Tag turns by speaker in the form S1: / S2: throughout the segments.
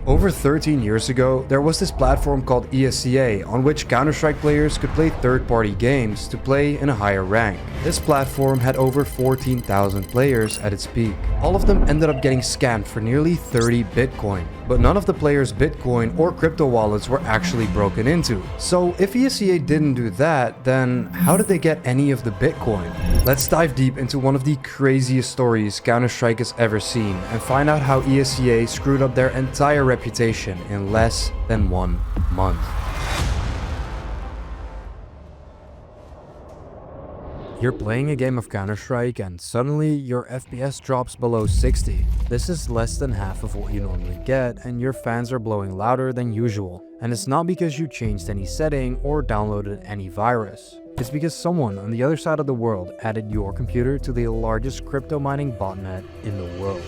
S1: Over 13 years ago, there was this platform called ESEA on which Counter-Strike players could play third-party games to play in a higher rank. This platform had over 14,000 players at its peak. All of them ended up getting scammed for nearly 30 Bitcoin. But none of the players' Bitcoin or crypto wallets were actually broken into. So if ESEA didn't do that, then how did they get any of the Bitcoin? Let's dive deep into one of the craziest stories Counter-Strike has ever seen and find out how ESEA screwed up their entire reputation in less than 1 month. You're playing a game of Counter-Strike and suddenly your FPS drops below 60. This is less than half of what you normally get and your fans are blowing louder than usual. And it's not because you changed any setting or downloaded any virus. It's because someone on the other side of the world added your computer to the largest crypto mining botnet in the world.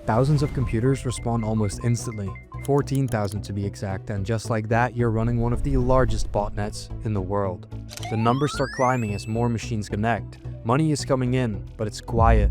S1: Thousands of computers respond almost instantly, 14,000 to be exact, and just like that, you're running one of the largest botnets in the world. The numbers start climbing as more machines connect. Money is coming in, but it's quiet,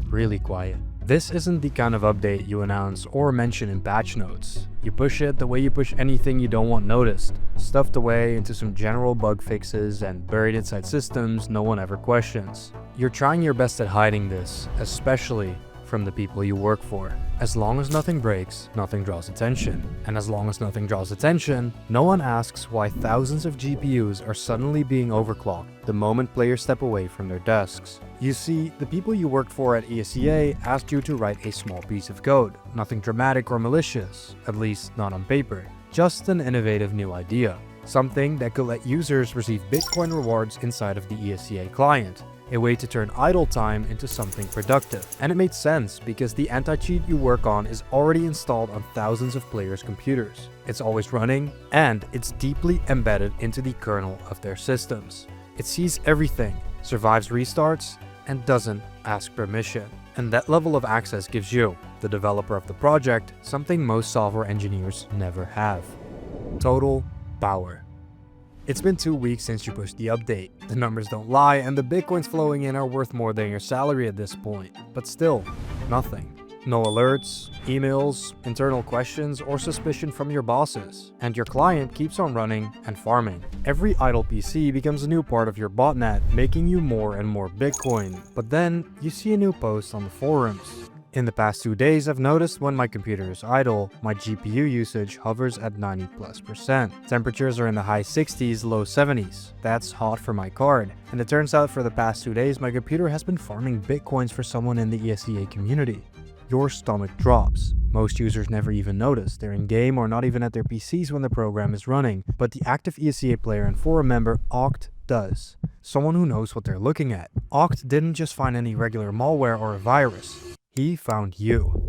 S1: really quiet. This isn't the kind of update you announce or mention in patch notes. You push it the way you push anything you don't want noticed, stuffed away into some general bug fixes and buried inside systems no one ever questions. You're trying your best at hiding this, especially from the people you work for. As long as nothing breaks, nothing draws attention. And as long as nothing draws attention, no one asks why thousands of GPUs are suddenly being overclocked the moment players step away from their desks. You see, the people you worked for at ESEA asked you to write a small piece of code. Nothing dramatic or malicious, at least not on paper. Just an innovative new idea. Something that could let users receive Bitcoin rewards inside of the ESEA client. A way to turn idle time into something productive. And it made sense because the anti-cheat you work on is already installed on thousands of players' computers. It's always running, and it's deeply embedded into the kernel of their systems. It sees everything, survives restarts, and doesn't ask permission. And that level of access gives you, the developer of the project, something most software engineers never have: total power. It's been 2 weeks since you pushed the update. The numbers don't lie and the bitcoins flowing in are worth more than your salary at this point. But still, nothing. No alerts, emails, internal questions, or suspicion from your bosses. And your client keeps on running and farming. Every idle PC becomes a new part of your botnet, making you more and more Bitcoin. But then, you see a new post on the forums. In the past 2 days, I've noticed when my computer is idle, my GPU usage hovers at 90+%. Temperatures are in the high 60s, low 70s. That's hot for my card. And it turns out for the past 2 days, my computer has been farming Bitcoins for someone in the ESEA community. Your stomach drops. Most users never even notice. They're in-game or not even at their PCs when the program is running. But the active ESEA player and forum member Oct does. Someone who knows what they're looking at. Oct didn't just find any regular malware or a virus. He found you.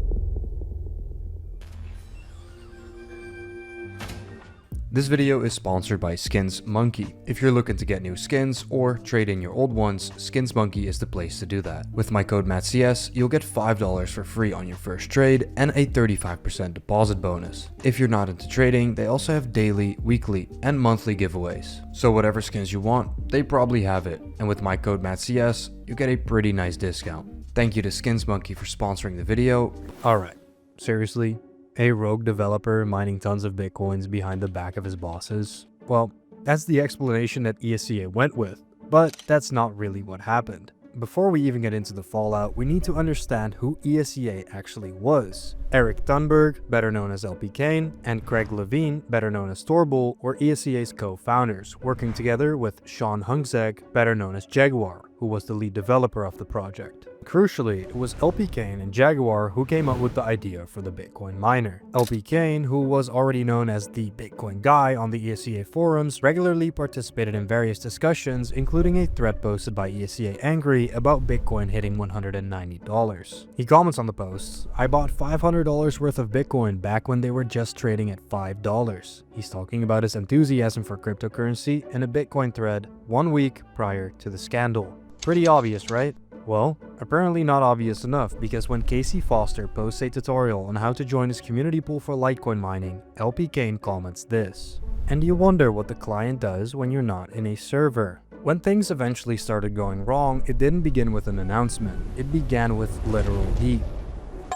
S1: This video is sponsored by Skins Monkey. If you're looking to get new skins or trade in your old ones, Skins Monkey is the place to do that. With my code mattcs, you'll get $5 for free on your first trade and a 35% deposit bonus. If you're not into trading, they also have daily, weekly, and monthly giveaways. So whatever skins you want, they probably have it. And with my code mattcs, you get a pretty nice discount. Thank you to Skins Monkey for sponsoring the video. Alright, seriously? A rogue developer mining tons of bitcoins behind the back of his bosses? Well, that's the explanation that ESEA went with, but that's not really what happened. Before we even get into the fallout, we need to understand who ESEA actually was. Eric Thunberg, better known as LP Kane, and Craig Levine, better known as Torbull, were ESEA's co-founders, working together with Sean Hungzeg, better known as Jaguar, who was the lead developer of the project. Crucially, it was LP Kane and Jaguar who came up with the idea for the Bitcoin miner. LP Kane, who was already known as the Bitcoin guy on the ESEA forums, regularly participated in various discussions, including a thread posted by ESEA Angry about Bitcoin hitting $190. He comments on the posts, "I bought $500 worth of Bitcoin back when they were just trading at $5. He's talking about his enthusiasm for cryptocurrency in a Bitcoin thread 1 week prior to the scandal. Pretty obvious, right? Well, apparently not obvious enough, because when Casey Foster posts a tutorial on how to join his community pool for Litecoin mining, LP Kane comments this. And you wonder what the client does when you're not in a server. When things eventually started going wrong, it didn't begin with an announcement. It began with literal heat.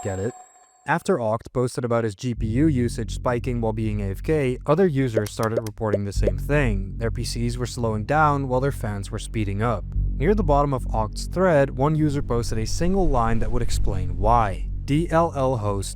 S1: Get it? After Oct posted about his GPU usage spiking while being AFK, other users started reporting the same thing. Their PCs were slowing down while their fans were speeding up. Near the bottom of Oct's thread, one user posted a single line that would explain why. dllhost.exe.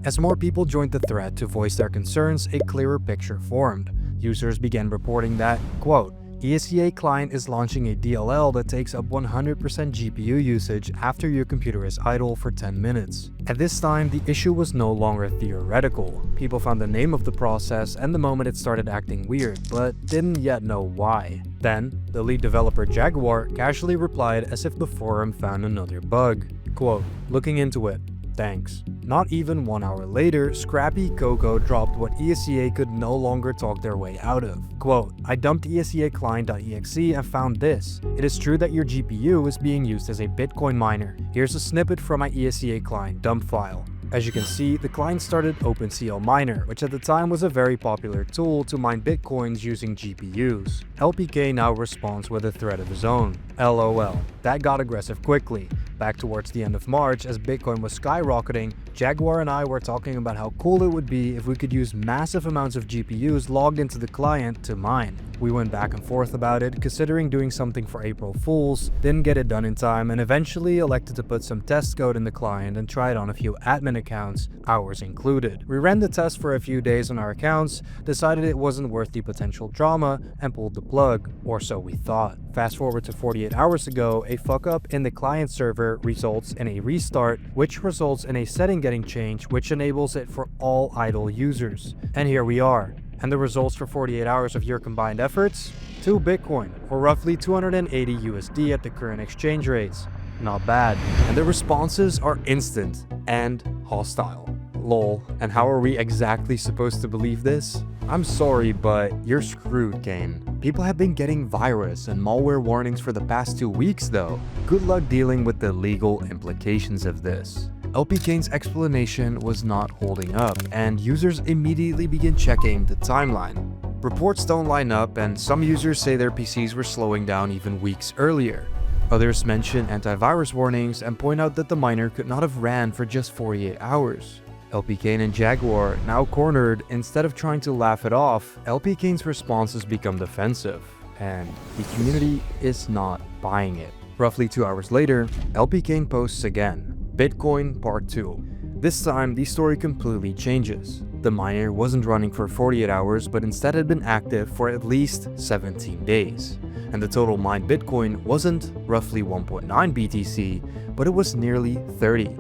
S1: As more people joined the thread to voice their concerns, a clearer picture formed. Users began reporting that, quote, ESEA client is launching a DLL that takes up 100% GPU usage after your computer is idle for 10 minutes. At this time, the issue was no longer theoretical. People found the name of the process and the moment it started acting weird, but didn't yet know why. Then, the lead developer Jaguar casually replied as if the forum found another bug. Quote, looking into it. Thanks. Not even 1 hour later, Scrappy Coco dropped what ESEA could no longer talk their way out of. Quote, I dumped ESEA client.exe and found this. It is true that your GPU is being used as a Bitcoin miner. Here's a snippet from my ESEA client dump file. As you can see, the client started OpenCL Miner, which at the time was a very popular tool to mine bitcoins using GPUs. LPK now responds with a thread of his own. LOL. That got aggressive quickly. Back towards the end of March, as Bitcoin was skyrocketing, Jaguar and I were talking about how cool it would be if we could use massive amounts of GPUs logged into the client to mine. We went back and forth about it, considering doing something for April Fools, didn't get it done in time, and eventually elected to put some test code in the client and try it on a few admin accounts, ours included. We ran the test for a few days on our accounts, decided it wasn't worth the potential drama, and pulled the plug, or so we thought. Fast forward to 48 hours ago, a fuck up in the client server results in a restart, which results in a setting getting changed, which enables it for all idle users. And here we are. And the results for 48 hours of your combined efforts? 2 Bitcoin, or roughly 280 USD at the current exchange rates. Not bad. And the responses are instant and hostile. Lol. And how are we exactly supposed to believe this? I'm sorry, but you're screwed, Kane. People have been getting virus and malware warnings for the past 2 weeks though. Good luck dealing with the legal implications of this. LP Kane's explanation was not holding up, and users immediately begin checking the timeline. Reports don't line up, and some users say their PCs were slowing down even weeks earlier. Others mention antivirus warnings and point out that the miner could not have ran for just 48 hours. LP Kane and Jaguar, now cornered, instead of trying to laugh it off, LP Kane's responses become defensive, and the community is not buying it. Roughly 2 hours later, LP Kane posts again. Bitcoin Part 2. This time, the story completely changes. The miner wasn't running for 48 hours, but instead had been active for at least 17 days. And the total mined Bitcoin wasn't roughly 1.9 BTC, but it was nearly 30.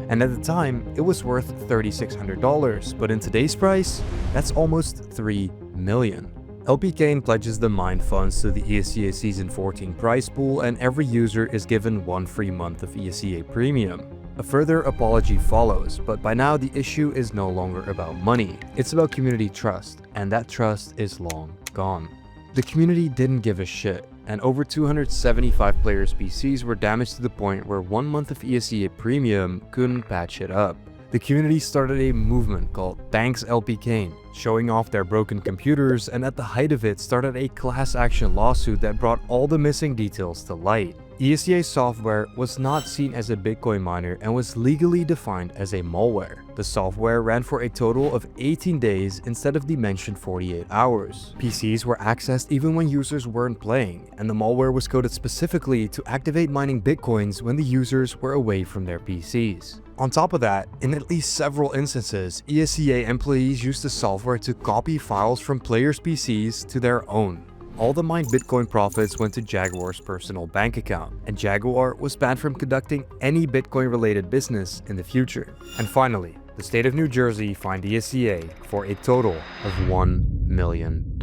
S1: And at the time, it was worth $3,600, but in today's price, that's almost $3 million. LP Kane pledges the mined funds to the ESEA Season 14 prize pool, and every user is given 1 free month of ESEA Premium. A further apology follows, but by now the issue is no longer about money. It's about community trust, and that trust is long gone. The community didn't give a shit, and over 275 players' PCs were damaged to the point where 1 month of ESEA Premium couldn't patch it up. The community started a movement called Thanks LP Kane, showing off their broken computers, and at the height of it started a class action lawsuit that brought all the missing details to light. ESEA software was not seen as a Bitcoin miner and was legally defined as a malware. The software ran for a total of 18 days instead of the mentioned 48 hours. PCs were accessed even when users weren't playing, and the malware was coded specifically to activate mining Bitcoins when the users were away from their PCs. On top of that, in at least several instances, ESEA employees used the software to copy files from players' PCs to their own. All the mined Bitcoin profits went to Jaguar's personal bank account, and Jaguar was banned from conducting any Bitcoin-related business in the future. And finally, the state of New Jersey fined ESEA for a total of $1 million.